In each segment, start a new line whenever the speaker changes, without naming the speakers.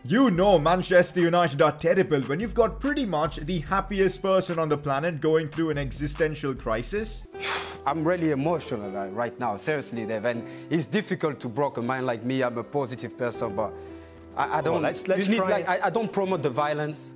You know Manchester United are terrible when you've got pretty much the happiest person on the planet going through an existential crisis.
I'm really emotional right now, seriously, Dev, and it's difficult to break a mind like me. I'm a positive person, but I don't.
Well, let's try.
I don't promote the violence,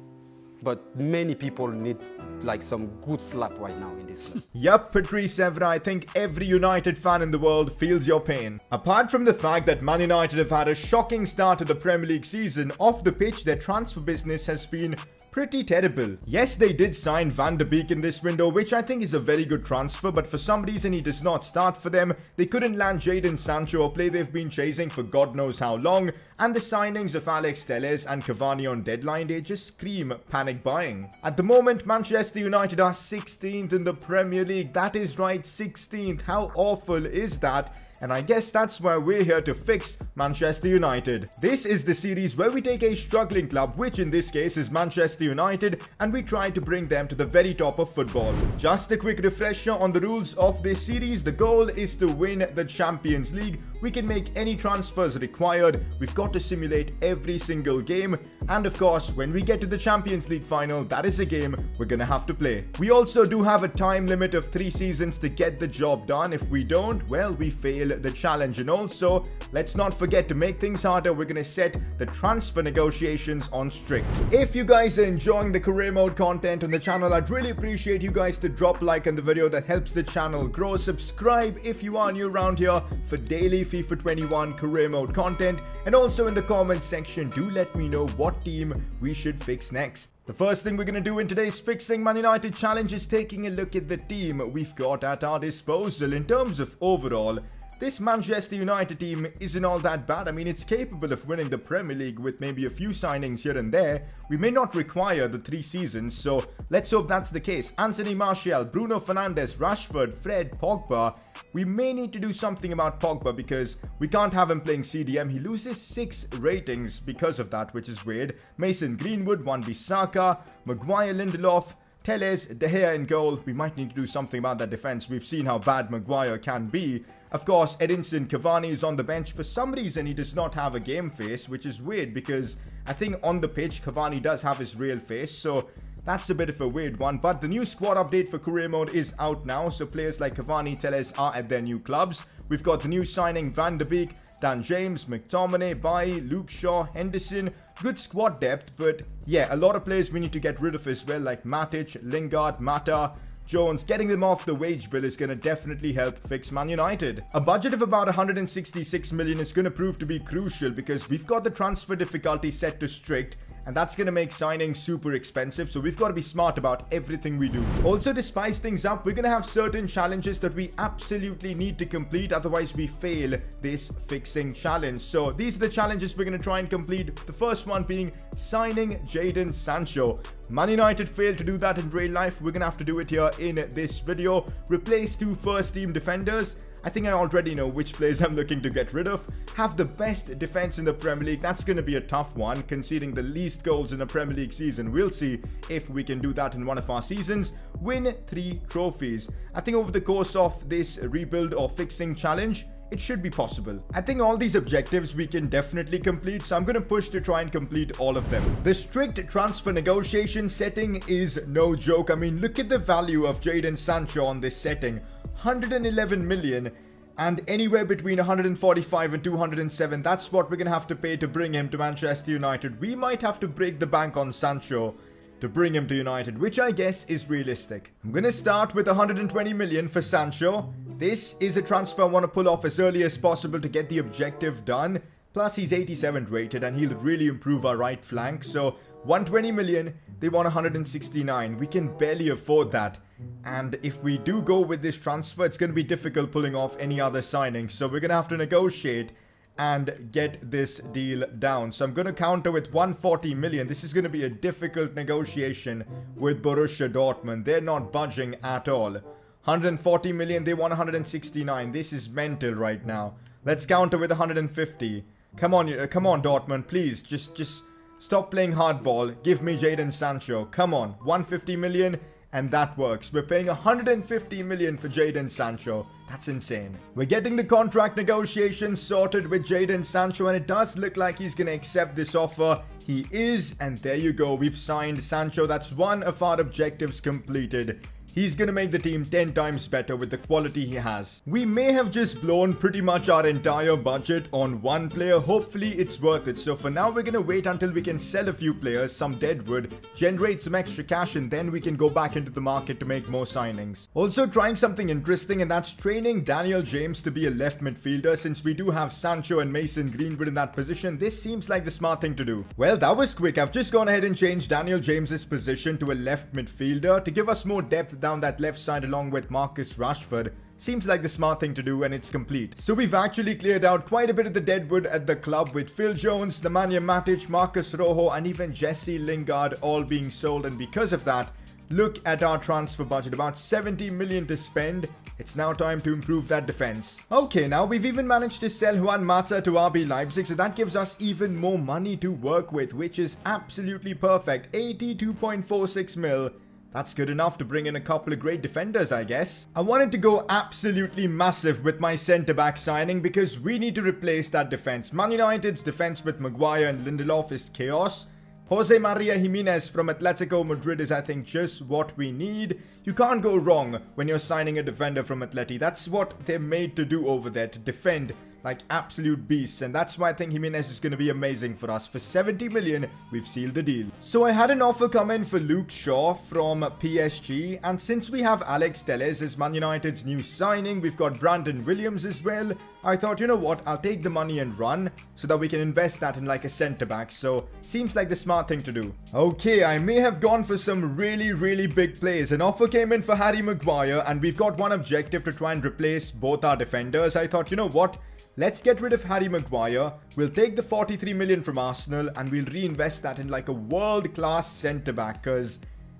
but many people need like some good slap right now in this club.
Yup, Patrice Evra, I think every United fan in the world feels your pain. Apart from the fact that Man United have had a shocking start to the Premier League season, off the pitch their transfer business has been pretty terrible. Yes, they did sign Van de Beek in this window, which I think is a very good transfer, but for some reason he does not start for them. They couldn't land Jadon Sancho, a play they've been chasing for God knows how long, and the signings of Alex Telles and Cavani on deadline day just scream panic buying. At the moment, Manchester United are 16th in the Premier League. That is right, 16th. How awful is that? And I guess that's why we're here to fix Manchester United. This is the series where we take a struggling club, which in this case is Manchester United, and we try to bring them to the very top of football. Just a quick refresher on the rules of this series. The goal is to win the Champions League. We can make any transfers required. We've got to simulate every single game. And of course, when we get to the Champions League final, that is a game we're gonna have to play. We also do have a time limit of 3 seasons to get the job done. If we don't, well, we fail the challenge. And also, let's not forget to make things harder, we're gonna set the transfer negotiations on strict. If you guys are enjoying the career mode content on the channel, I'd really appreciate you guys to drop a like on the video. That helps the channel grow. Subscribe if you are new around here for daily FIFA 21 career mode content, and also in the comments section do let me know what team we should fix next. The first thing we're going to do in today's Fixing Man United challenge is taking a look at the team we've got at our disposal. In terms of overall, this Manchester United team isn't all that bad. I mean, it's capable of winning the Premier League with maybe a few signings here and there. We may not require the 3 seasons, so let's hope that's the case. Anthony Martial, Bruno Fernandes, Rashford, Fred, Pogba. We may need to do something about Pogba because we can't have him playing CDM. He loses 6 ratings because of that, which is weird. Mason Greenwood, Wan-Bissaka, Maguire, Lindelof, Telles, De Gea in goal. We might need to do something about that defense. We've seen how bad Maguire can be. Of course, Edinson Cavani is on the bench. For some reason, he does not have a game face, which is weird because I think on the pitch, Cavani does have his real face. So that's a bit of a weird one. But the new squad update for career mode is out now. So players like Cavani, Telles are at their new clubs. We've got the new signing Van de Beek, Dan James, McTominay, Bailly, Luke Shaw, Henderson. Good squad depth, but yeah, a lot of players we need to get rid of as well, like Matic, Lingard, Mata, Jones. Getting them off the wage bill is going to definitely help fix Man United. A budget of about 166 million is going to prove to be crucial because we've got the transfer difficulty set to strict, and that's going to make signing super expensive, so we've got to be smart about everything we do. Also, to spice things up, we're going to have certain challenges that we absolutely need to complete, otherwise we fail this fixing challenge. So these are the challenges we're going to try and complete. The first one being signing Jadon Sancho. Man United failed to do that in real life. We're going to have to do it here in this video. Replace 2 first-team defenders. I think I already know which players I'm looking to get rid of. Have the best defense in the Premier League. That's going to be a tough one, conceding the least goals in a Premier League season. We'll see if we can do that in one of our seasons. Win 3 trophies. I think over the course of this rebuild or fixing challenge, it should be possible. I think all these objectives we can definitely complete, so I'm going to push to try and complete all of them. The strict transfer negotiation setting is no joke. I mean, look at the value of Jadon Sancho on this setting. 111 million, and anywhere between 145 and 207. That's what we're going to have to pay to bring him to Manchester United. We might have to break the bank on Sancho to bring him to United, which I guess is realistic. I'm going to start with 120 million for Sancho. This is a transfer I want to pull off as early as possible to get the objective done. Plus, he's 87 rated and he'll really improve our right flank. So 120 million, they want 169. We can barely afford that. And if we do go with this transfer, it's going to be difficult pulling off any other signings. So we're going to have to negotiate and get this deal down. So I'm going to counter with 140 million. This is going to be a difficult negotiation with Borussia Dortmund. They're not budging at all. 140 million, they want 169. This is mental right now. Let's counter with 150. Come on, Dortmund, please. Just stop playing hardball. Give me Jadon Sancho. Come on, 150 million. And that works. We're paying 150 million for Jadon Sancho. That's insane. We're getting the contract negotiations sorted with Jadon Sancho, and it does look like he's going to accept this offer. He is, and there you go. We've signed Sancho. That's one of our objectives completed. He's gonna make the team 10 times better with the quality he has. We may have just blown pretty much our entire budget on one player. Hopefully it's worth it. So for now, we're gonna wait until we can sell a few players, some deadwood, generate some extra cash, and then we can go back into the market to make more signings. Also trying something interesting, and that's training Daniel James to be a left midfielder. Since we do have Sancho and Mason Greenwood in that position, this seems like the smart thing to do. Well, that was quick. I've just gone ahead and changed Daniel James's position to a left midfielder to give us more depth down that left side along with Marcus Rashford. Seems like the smart thing to do, and it's complete. So we've actually cleared out quite a bit of the deadwood at the club with Phil Jones, Nemanja Matic, Marcus Rojo, and even Jesse Lingard all being sold. And because of that, look at our transfer budget, about 70 million to spend. It's now time to improve that defense. Okay, now we've even managed to sell Juan Mata to RB Leipzig, so that gives us even more money to work with, which is absolutely perfect. 82.46 mil. That's good enough to bring in a couple of great defenders, I guess. I wanted to go absolutely massive with my centre-back signing because we need to replace that defense. Man United's defense with Maguire and Lindelof is chaos. Jose Maria Jimenez from Atletico Madrid is, I think, just what we need. You can't go wrong when you're signing a defender from Atleti. That's what they're made to do over there, to defend like absolute beasts, and that's why I think Jimenez is going to be amazing for us. For 70 million, we've sealed the deal. So I had an offer come in for Luke Shaw from PSG, and since we have Alex Telles as Man United's new signing, we've got Brandon Williams as well, I thought, you know what, I'll take the money and run so that we can invest that in like a centre-back. So seems like the smart thing to do. Okay, I may have gone for some really big plays. An offer came in for Harry Maguire, and we've got one objective to try and replace both our defenders. I thought, you know what, let's get rid of Harry Maguire. We'll take the 43 million from Arsenal and we'll reinvest that in like a world-class centre-back, because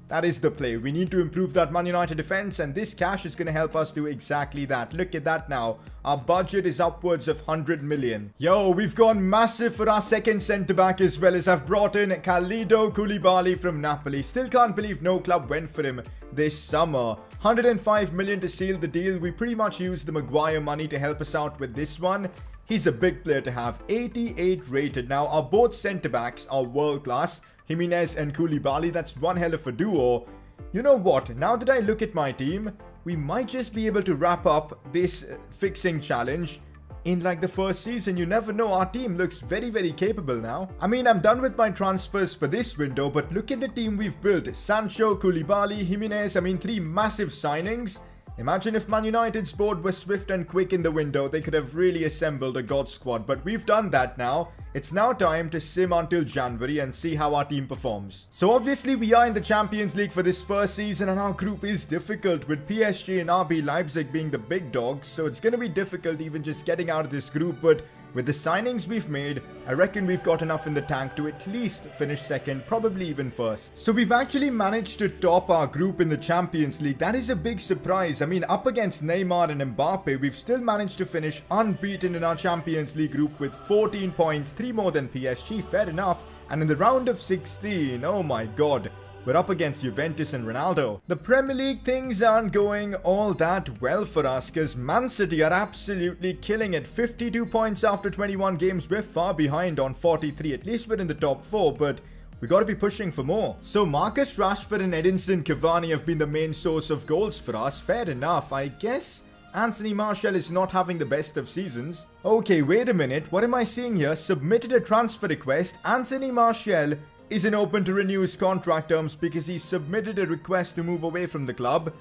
that is the play. We need to improve that Man United defense, and this cash is going to help us do exactly that. Look at that now. Our budget is upwards of 100 million. Yo, we've gone massive for our second centre-back as well, as I've brought in Kalidou Koulibaly from Napoli. Still can't believe no club went for him this summer. 105 million to seal the deal. We pretty much used the Maguire money to help us out with this one. He's a big player to have. 88 rated. Now, our both centre-backs are world-class. Jimenez and Koulibaly, that's one hell of a duo. You know what, now that I look at my team, we might just be able to wrap up this fixing challenge in like the first season. You never know, our team looks very capable now. I mean, I'm done with my transfers for this window, but look at the team we've built. Sancho, Koulibaly, Jimenez, I mean 3 massive signings. Imagine if Man United's board was swift and quick in the window, they could have really assembled a god squad, but we've done that now. It's now time to sim until January and see how our team performs. So obviously we are in the Champions League for this first season, and our group is difficult with PSG and RB Leipzig being the big dogs, so it's going to be difficult even just getting out of this group, but with the signings we've made, I reckon we've got enough in the tank to at least finish second, probably even first. So we've actually managed to top our group in the Champions League. That is a big surprise. I mean, up against Neymar and Mbappe, we've still managed to finish unbeaten in our Champions League group with 14 points, 3 more than PSG, fair enough. And in the round of 16, oh my god, we're up against Juventus and Ronaldo. The Premier League, things aren't going all that well for us, because Man City are absolutely killing it. 52 points after 21 games. We're far behind on 43. At least we're in the top 4, but we got to be pushing for more. So Marcus Rashford and Edinson Cavani have been the main source of goals for us. Fair enough. I guess Anthony Martial is not having the best of seasons. Okay, wait a minute. What am I seeing here? Submitted a transfer request. Anthony Martial isn't open to renew his contract terms because he submitted a request to move away from the club.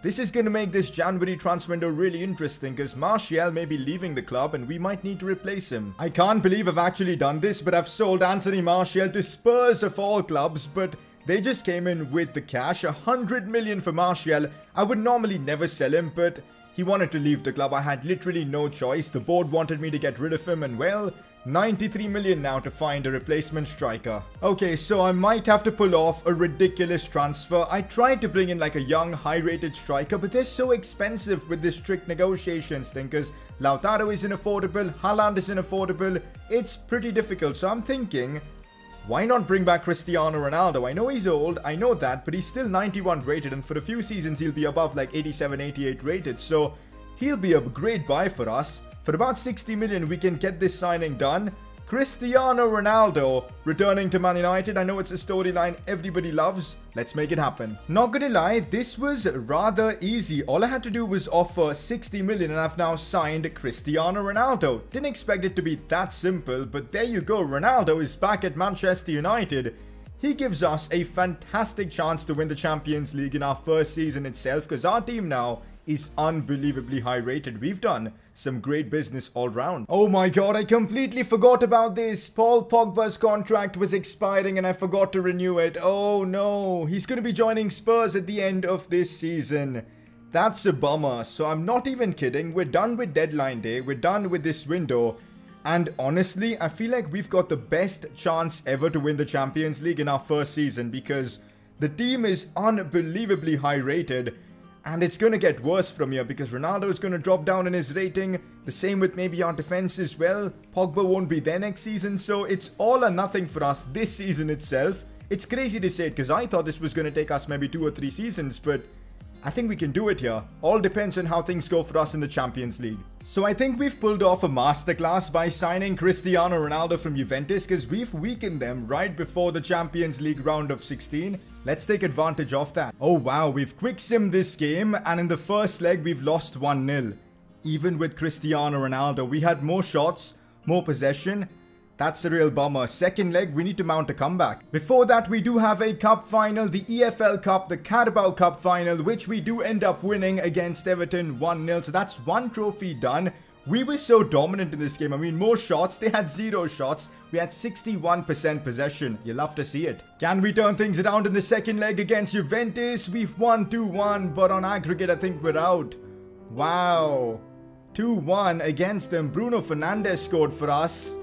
This is going to make this January transfer window really interesting, because Martial may be leaving the club and we might need to replace him. I can't believe I've actually done this, but I've sold Anthony Martial to Spurs of all clubs, but they just came in with the cash. 100 million for Martial. I would normally never sell him, but he wanted to leave the club. I had literally no choice. The board wanted me to get rid of him, and well, 93 million now to find a replacement striker. Okay, so I might have to pull off a ridiculous transfer. I tried to bring in like a young, high-rated striker, but they're so expensive with this strict negotiations thing, because Lautaro isn't affordable, Haaland isn't affordable. It's pretty difficult, so I'm thinking, why not bring back Cristiano Ronaldo? I know he's old, I know that, but he's still 91 rated, and for a few seasons he'll be above like 87, 88 rated, so he'll be a great buy for us. For about 60 million, we can get this signing done. Cristiano Ronaldo returning to Man United. I know it's a storyline everybody loves. Let's make it happen. Not gonna lie, this was rather easy. All I had to do was offer 60 million and I've now signed Cristiano Ronaldo. Didn't expect it to be that simple, but there you go. Ronaldo is back at Manchester United. He gives us a fantastic chance to win the Champions League in our first season itself, because our team now is unbelievably high rated. We've done some great business all round. Oh my god, I completely forgot about this. Paul Pogba's contract was expiring and I forgot to renew it. Oh no, he's going to be joining Spurs at the end of this season. That's a bummer. So I'm not even kidding. We're done with deadline day. We're done with this window. And honestly, I feel like we've got the best chance ever to win the Champions League in our first season, because the team is unbelievably high rated. And it's going to get worse from here because Ronaldo is going to drop down in his rating. The same with maybe our defense as well. Pogba won't be there next season. So it's all or nothing for us this season itself. It's crazy to say it because I thought this was going to take us maybe 2 or 3 seasons. But I think we can do it here. All depends on how things go for us in the Champions League. So I think we've pulled off a masterclass by signing Cristiano Ronaldo from Juventus, because we've weakened them right before the Champions League round of 16. Let's take advantage of that. Oh wow, we've quick simmed this game, and in the first leg we've lost 1-0. Even with Cristiano Ronaldo, we had more shots, more possession. That's a real bummer. Second leg, we need to mount a comeback. Before that, we do have a cup final, the EFL Cup, the Carabao Cup final, which we do end up winning against Everton 1-0. So that's 1 trophy done. We were so dominant in this game. I mean, more shots. They had 0 shots. We had 61% possession. You love to see it. Can we turn things around in the second leg against Juventus? We've won 2-1, but on aggregate, I think we're out. Wow. 2-1 against them. Bruno Fernandes scored for us.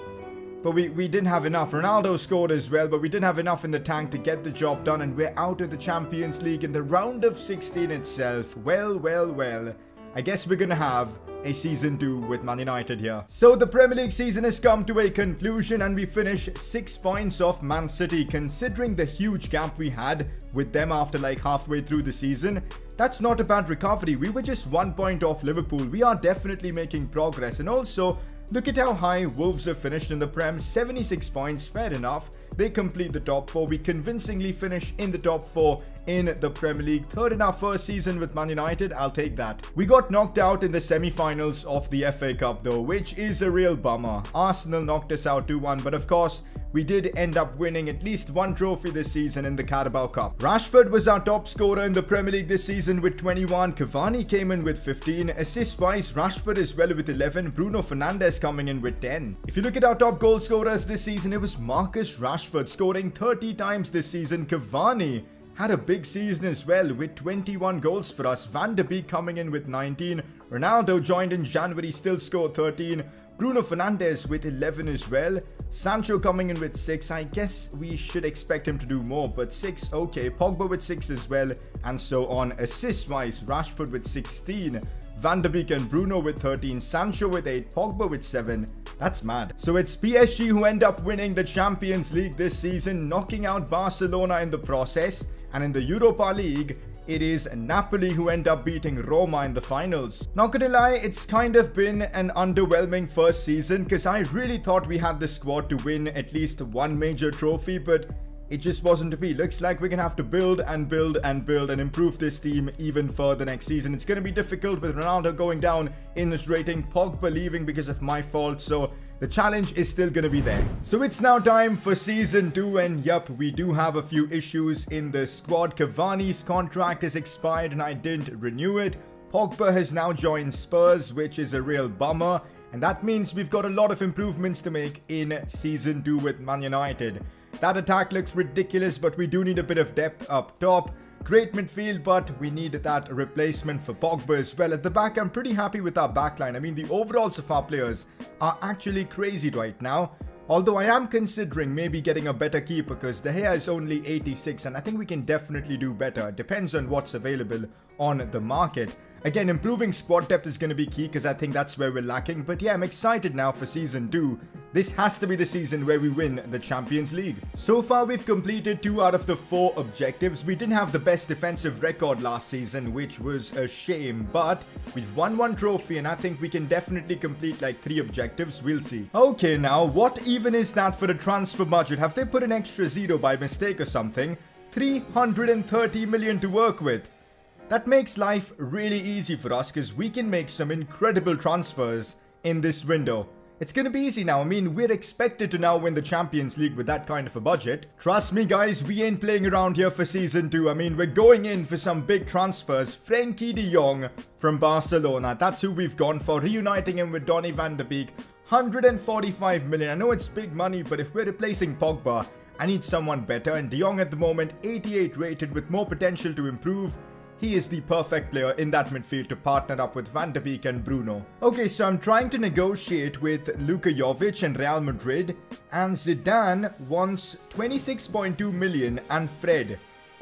But we didn't have enough. Ronaldo scored as well, but we didn't have enough in the tank to get the job done. And we're out of the Champions League in the round of 16 itself. Well, well, well. I guess we're going to have a season 2 with Man United here. So the Premier League season has come to a conclusion and we finish 6 points off Man City. Considering the huge gap we had with them after like halfway through the season, that's not a bad recovery. We were just 1 point off Liverpool. We are definitely making progress. And also, look at how high Wolves have finished in the Prem. 76 points, fair enough. They complete the top 4. We convincingly finish in the top 4 in the Premier League. Third in our first season with Man United. I'll take that. We got knocked out in the semi-finals of the FA Cup though, which is a real bummer. Arsenal knocked us out 2-1, but of course, we did end up winning at least 1 trophy this season in the Carabao Cup. Rashford was our top scorer in the Premier League this season with 21. Cavani came in with 15. Assist-wise, Rashford as well with 11. Bruno Fernandes coming in with 10. If you look at our top goal scorers this season, it was Marcus Rashford scoring 30 times this season. Cavani had a big season as well with 21 goals for us. Van der Beek coming in with 19. Ronaldo joined in January, still scored 13. Bruno Fernandes with 11 as well. Sancho coming in with 6. I guess we should expect him to do more, but 6, okay. Pogba with 6 as well, and so on. Assist-wise, Rashford with 16. Van der Beek and Bruno with 13. Sancho with 8. Pogba with 7. That's mad. So it's PSG who end up winning the Champions League this season, knocking out Barcelona in the process. And in the Europa League, it is Napoli who end up beating Roma in the finals. Not gonna lie, it's kind of been an underwhelming first season because I really thought we had the squad to win at least 1 major trophy, but it just wasn't to be. Looks like we're gonna have to build and build and build and improve this team even further next season. It's gonna be difficult with Ronaldo going down in his rating, Pogba leaving because of my fault, so the challenge is still gonna be there. So it's now time for season 2, and yup, we do have a few issues in the squad. Cavani's contract has expired and I didn't renew it. Pogba has now joined Spurs, which is a real bummer, and that means we've got a lot of improvements to make in season 2 with Man United. That attack looks ridiculous, but we do need a bit of depth up top. Great midfield, but we need that replacement for Pogba as well. At the back, I'm pretty happy with our backline. I mean, the overalls of our players are actually crazy right now. Although I am considering maybe getting a better keeper because De Gea is only 86 and I think we can definitely do better. It depends on what's available on the market. Again, improving squad depth is going to be key because I think that's where we're lacking. But yeah, I'm excited now for Season 2. This has to be the season where we win the Champions League. So far, we've completed 2 out of the 4 objectives. We didn't have the best defensive record last season, which was a shame. But we've won 1 trophy and I think we can definitely complete like 3 objectives. We'll see. Okay, now, what even is that for the transfer budget? Have they put an extra 0 by mistake or something? 330 million to work with. That makes life really easy for us because we can make some incredible transfers in this window. It's gonna be easy now. I mean, we're expected to now win the Champions League with that kind of a budget. Trust me guys, we ain't playing around here for Season 2. I mean, we're going in for some big transfers. Frenkie de Jong from Barcelona. That's who we've gone for. Reuniting him with Donny van de Beek. 145 million. I know it's big money, but if we're replacing Pogba, I need someone better. And de Jong at the moment, 88 rated with more potential to improve. He is the perfect player in that midfield to partner up with Van de Beek and Bruno. Okay, so I'm trying to negotiate with Luka Jovic and Real Madrid. And Zidane wants 26.2 million and Fred.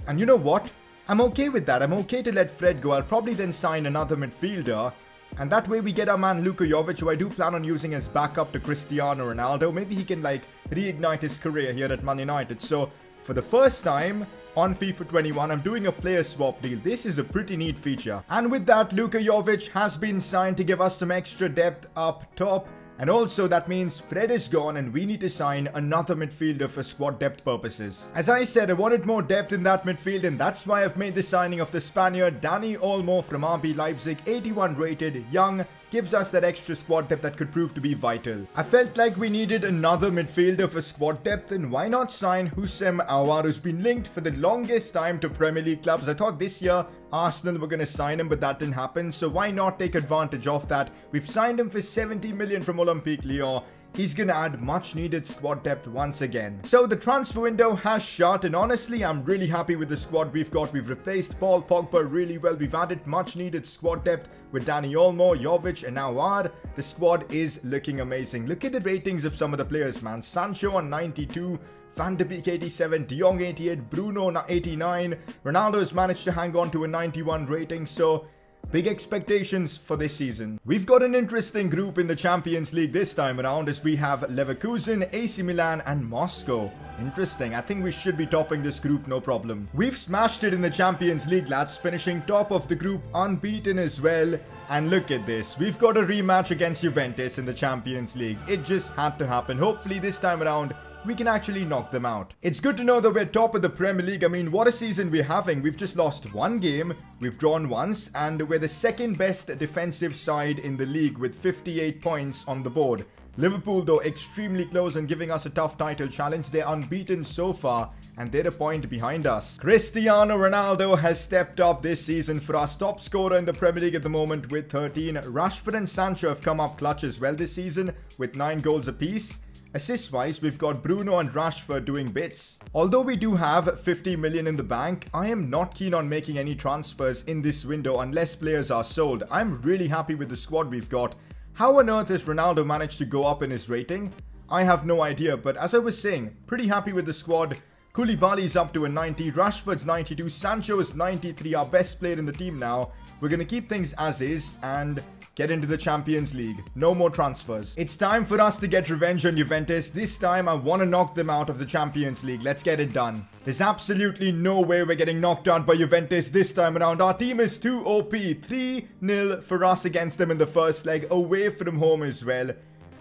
And you know what? I'm okay with that. I'm okay to let Fred go. I'll probably then sign another midfielder. And that way we get our man Luka Jovic, who I do plan on using as backup to Cristiano Ronaldo. Maybe he can like reignite his career here at Man United. So for the first time on FIFA 21, I'm doing a player swap deal. This is a pretty neat feature. And with that, Luka Jovic has been signed to give us some extra depth up top. And also that means Fred is gone and we need to sign another midfielder for squad depth purposes. As I said, I wanted more depth in that midfield and that's why I've made the signing of the Spaniard Dani Olmo from RB Leipzig, 81 rated, young, gives us that extra squad depth that could prove to be vital. I felt like we needed another midfielder for squad depth and why not sign Houssem Aouar, who's been linked for the longest time to Premier League clubs. I thought this year Arsenal were going to sign him, but that didn't happen. So why not take advantage of that? We've signed him for 70 million from Olympique Lyon. He's going to add much needed squad depth once again. So the transfer window has shut and honestly, I'm really happy with the squad we've got. We've replaced Paul Pogba really well. We've added much needed squad depth with Dani Olmo, Jovic and Aouar. The squad is looking amazing. Look at the ratings of some of the players, man. Sancho on 92. Van de Beek 87, de Jong 88, Bruno 89. Ronaldo's managed to hang on to a 91 rating, so big expectations for this season. We've got an interesting group in the Champions League this time around as we have Leverkusen, AC Milan and Moscow. Interesting. I think we should be topping this group, no problem. We've smashed it in the Champions League, lads, finishing top of the group, unbeaten as well. And look at this. We've got a rematch against Juventus in the Champions League. It just had to happen. Hopefully this time around, we can actually knock them out. It's good to know that we're top of the Premier League. I mean, what a season we're having. We've just lost 1 game, we've drawn once, and we're the second best defensive side in the league with 58 points on the board. Liverpool, though, extremely close and giving us a tough title challenge. They're unbeaten so far, and they're a point behind us. Cristiano Ronaldo has stepped up this season for us. Top scorer in the Premier League at the moment with 13. Rashford and Sancho have come up clutch as well this season with 9 goals apiece. Assist-wise, we've got Bruno and Rashford doing bits. Although we do have 50 million in the bank, I am not keen on making any transfers in this window unless players are sold. I'm really happy with the squad we've got. How on earth has Ronaldo managed to go up in his rating? I have no idea, but as I was saying, pretty happy with the squad. Koulibaly's up to a 90, Rashford's 92, Sancho is 93, our best player in the team now. We're going to keep things as is and get into the Champions League. No more transfers. It's time for us to get revenge on Juventus. This time, I want to knock them out of the Champions League. Let's get it done. There's absolutely no way we're getting knocked out by Juventus this time around. Our team is too OP. 3-0 for us against them in the first leg, away from home as well.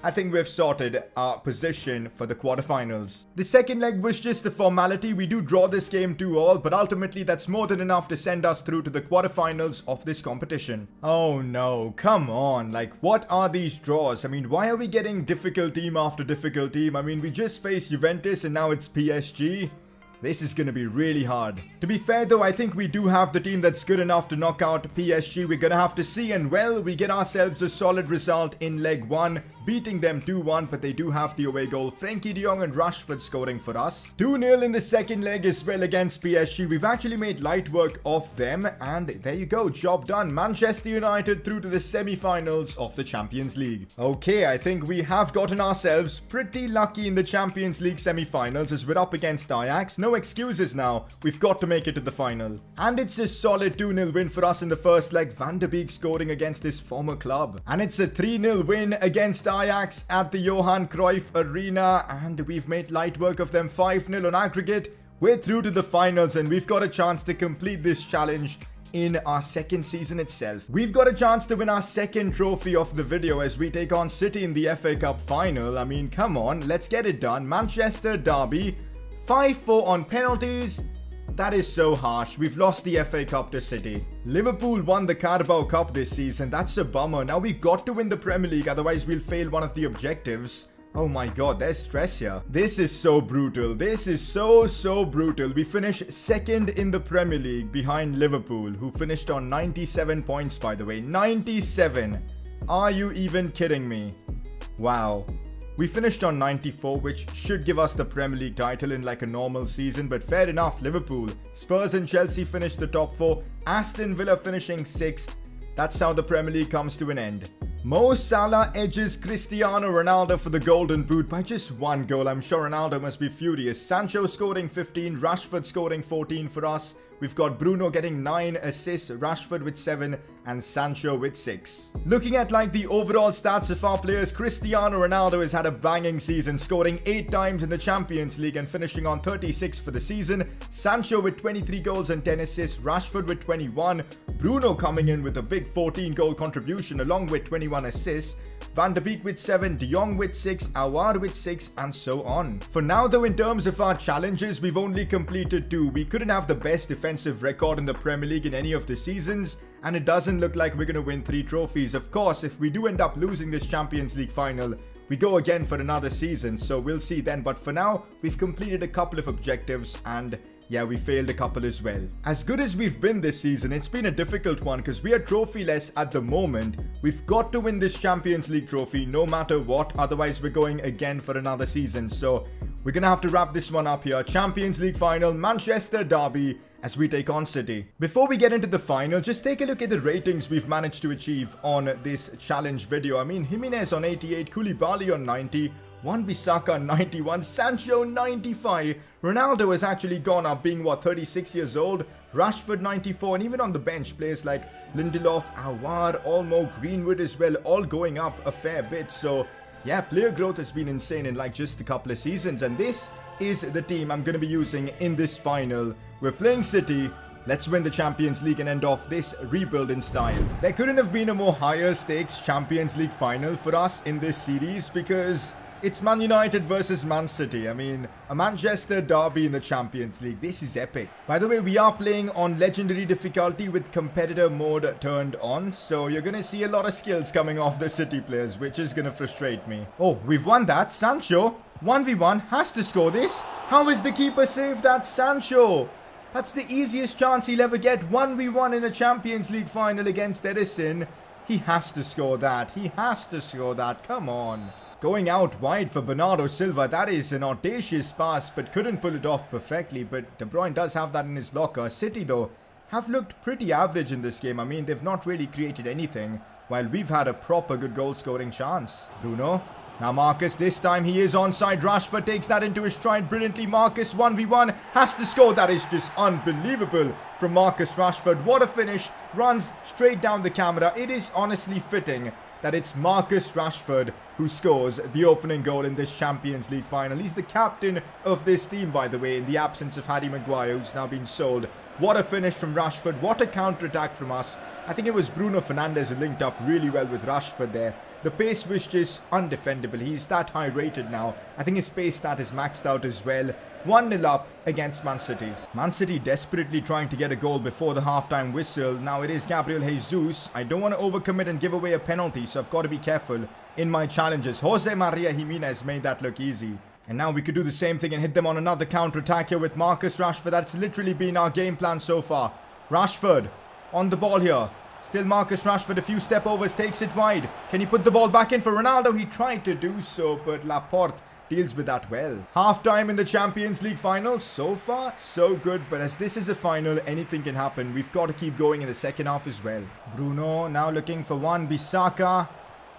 I think we've sorted our position for the quarterfinals. The second leg was just a formality. We do draw this game 2-all, but ultimately that's more than enough to send us through to the quarterfinals of this competition. Oh no, come on. Like, what are these draws? I mean, why are we getting difficult team after difficult team? I mean, we just faced Juventus and now it's PSG. This is going to be really hard. To be fair though, I think we do have the team that's good enough to knock out PSG. We're going to have to see, and well, we get ourselves a solid result in leg 1. beating them 2-1, but they do have the away goal. Frankie de Jong and Rashford scoring for us. 2-0 in the second leg as well against PSG. We've actually made light work of them, and there you go, job done. Manchester United through to the semi-finals of the Champions League. Okay, I think we have gotten ourselves pretty lucky in the Champions League semi-finals as we're up against Ajax. No excuses now. We've got to make it to the final. And it's a solid 2-0 win for us in the first leg. Van de Beek scoring against his former club. And it's a 3-0 win against Ajax at the Johan Cruyff Arena. And we've made light work of them, 5-0 on aggregate. We're through to the finals and we've got a chance to complete this challenge in our second season itself. We've got a chance to win our second trophy of the video as we take on City in the FA Cup final. I mean, come on, let's get it done. Manchester derby, 5-4 on penalties. That is so harsh. We've lost the FA Cup to City. Liverpool won the Carabao Cup this season. That's a bummer. Now we got to win the Premier League, otherwise we'll fail one of the objectives. Oh my god, there's stress here. This is so brutal. This is so brutal. We finish second in the Premier League behind Liverpool, who finished on 97 points, by the way. 97. Are you even kidding me? Wow. We finished on 94, which should give us the Premier League title in like a normal season, but fair enough, Liverpool. Spurs and Chelsea finished the top 4. Aston Villa finishing 6th. That's how the Premier League comes to an end. Mo Salah edges Cristiano Ronaldo for the Golden Boot by just 1 goal. I'm sure Ronaldo must be furious. Sancho scoring 15, Rashford scoring 14 for us. We've got Bruno getting 9 assists, Rashford with 7, and Sancho with 6. Looking at like the overall stats of our players, Cristiano Ronaldo has had a banging season, scoring 8 times in the Champions League and finishing on 36 for the season. Sancho with 23 goals and 10 assists, Rashford with 21. Bruno coming in with a big 14 goal contribution along with 21 assists. Van de Beek with 7, de Jong with 6, Aouar with 6, and so on. For now though, in terms of our challenges, we've only completed 2. We couldn't have the best defensive record in the Premier League in any of the seasons, and it doesn't look like we're going to win 3 trophies. Of course, if we do end up losing this Champions League final, we go again for another season, so we'll see then. But for now, we've completed a couple of objectives, and yeah, we failed a couple as well. As good as we've been this season, it's been a difficult one because we are trophyless at the moment. We've got to win this Champions League trophy no matter what, otherwise we're going again for another season. So we're gonna have to wrap this one up here. Champions League final, Manchester derby, as we take on City. Before we get into the final, just take a look at the ratings we've managed to achieve on this challenge video. I mean, Jimenez on 88, Koulibaly on 90, Wan-Bissaka 91, Sancho 95. Ronaldo has actually gone up, being what, 36 years old. Rashford 94, and even on the bench, players like Lindelof, Aouar, Olmo, Greenwood as well, all going up a fair bit. So yeah, player growth has been insane in like just a couple of seasons, and this is the team I'm going to be using in this final. We're playing City. Let's win the Champions League and end off this rebuild in style. There couldn't have been a more higher stakes Champions League final for us in this series because it's Man United versus Man City. I mean, a Manchester derby in the Champions League. This is epic. By the way, we are playing on legendary difficulty with competitor mode turned on. So you're going to see a lot of skills coming off the City players, which is going to frustrate me. Oh, we've won that. Sancho, 1v1, has to score this. How is the keeper saved that? Sancho. That's the easiest chance he'll ever get. 1v1 in a Champions League final against Edison. He has to score that. He has to score that. Come on. Going out wide for Bernardo Silva. That is an audacious pass, but couldn't pull it off perfectly. But De Bruyne does have that in his locker. City, though, have looked pretty average in this game. I mean, they've not really created anything, while we've had a proper good goal-scoring chance. Bruno. Now Marcus, this time he is onside. Rashford takes that into his stride brilliantly. Marcus, 1v1, has to score. That is just unbelievable from Marcus Rashford. What a finish. Runs straight down the camera. It is honestly fitting that it's Marcus Rashford who scores the opening goal in this Champions League final. He's the captain of this team, by the way, in the absence of Harry Maguire, who's now been sold. What a finish from Rashford. What a counter-attack from us. I think it was Bruno Fernandes who linked up really well with Rashford there. The pace was just undefendable. He's that high rated now. I think his pace stat is maxed out as well. 1-0 up against Man City. Man City desperately trying to get a goal before the halftime whistle. Now it is Gabriel Jesus. I don't want to overcommit and give away a penalty, so I've got to be careful in my challenges. Jose Maria Jimenez made that look easy. And now we could do the same thing and hit them on another counter-attack here with Marcus Rashford. That's literally been our game plan so far. Rashford on the ball here. Still Marcus Rashford, a few step overs, takes it wide. Can he put the ball back in for Ronaldo? He tried to do so, but Laporte deals with that well. Half time in the Champions League final. So far, so good. But as this is a final, anything can happen. We've got to keep going in the second half as well. Bruno now looking for Wan-Bissaka.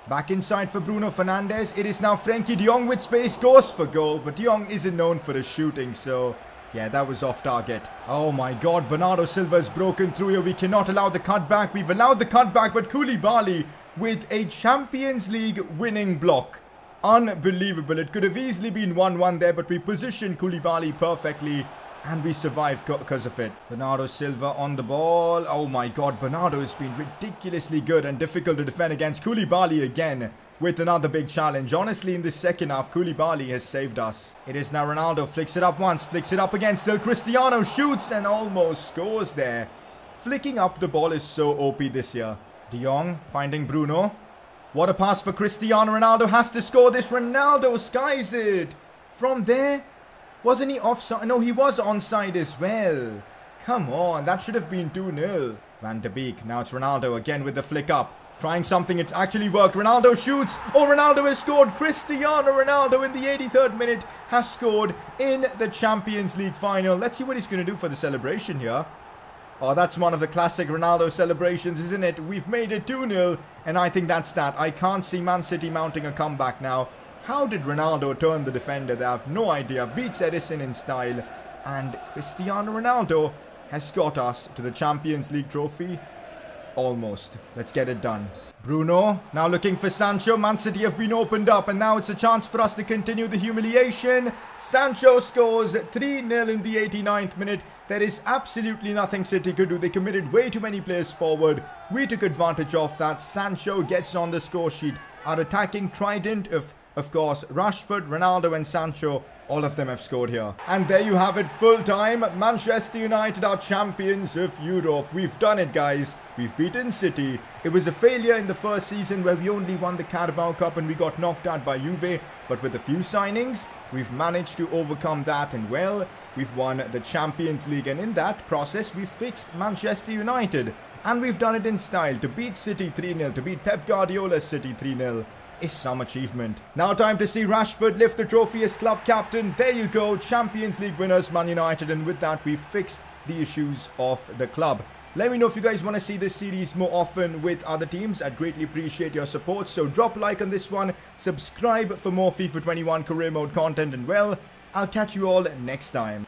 Back inside for Bruno Fernandes. It is now Frenkie de Jong with space. Goes for goal. But de Jong isn't known for his shooting. So, yeah, that was off target. Oh my god. Bernardo Silva's broken through here. We cannot allow the cutback. We've allowed the cutback. But Koulibaly with a Champions League winning block. Unbelievable. It could have easily been 1-1 there, but we positioned Koulibaly perfectly and we survived because of it. Bernardo Silva on the ball. Oh my god, Bernardo has been ridiculously good and difficult to defend against. Koulibaly again with another big challenge. Honestly, in the second half, Koulibaly has saved us. It is now Ronaldo. Flicks it up once, flicks it up again. Still Cristiano shoots and almost scores there. Flicking up the ball is so OP this year. De Jong finding Bruno. What a pass for Cristiano. Ronaldo has to score this. Ronaldo skies it. From there, wasn't he offside? No, he was onside as well. Come on, that should have been 2-0. Van de Beek. Now it's Ronaldo again with the flick up. Trying something, it actually worked. Ronaldo shoots. Oh, Ronaldo has scored. Cristiano Ronaldo in the 83rd minute has scored in the Champions League final. Let's see what he's going to do for the celebration here. Oh, that's one of the classic Ronaldo celebrations, isn't it? We've made it 2-0, and I think that's that. I can't see Man City mounting a comeback now. How did Ronaldo turn the defender? They have no idea. Beats Edison in style, and Cristiano Ronaldo has got us to the Champions League trophy. Almost. Let's get it done. Bruno, now looking for Sancho. Man City have been opened up, and now it's a chance for us to continue the humiliation. Sancho scores 3-0 in the 89th minute. There is absolutely nothing City could do. They committed way too many players forward. We took advantage of that. Sancho gets on the score sheet. Our attacking trident of course, Rashford, Ronaldo and Sancho, all of them have scored here. And there you have it, full time. Manchester United are champions of Europe. We've done it, guys. We've beaten City. It was a failure in the first season where we only won the Carabao Cup and we got knocked out by Juve. But with a few signings, we've managed to overcome that, and well, we've won the Champions League. And in that process, we've fixed Manchester United. And we've done it in style. To beat City 3-0, to beat Pep Guardiola's City 3-0. Is some achievement. Now time to see Rashford lift the trophy as club captain. There you go, Champions League winners Man United, and with that we fixed the issues of the club. Let me know if you guys want to see this series more often with other teams. I'd greatly appreciate your support, so drop a like on this one, subscribe for more FIFA 21 career mode content, and well, I'll catch you all next time.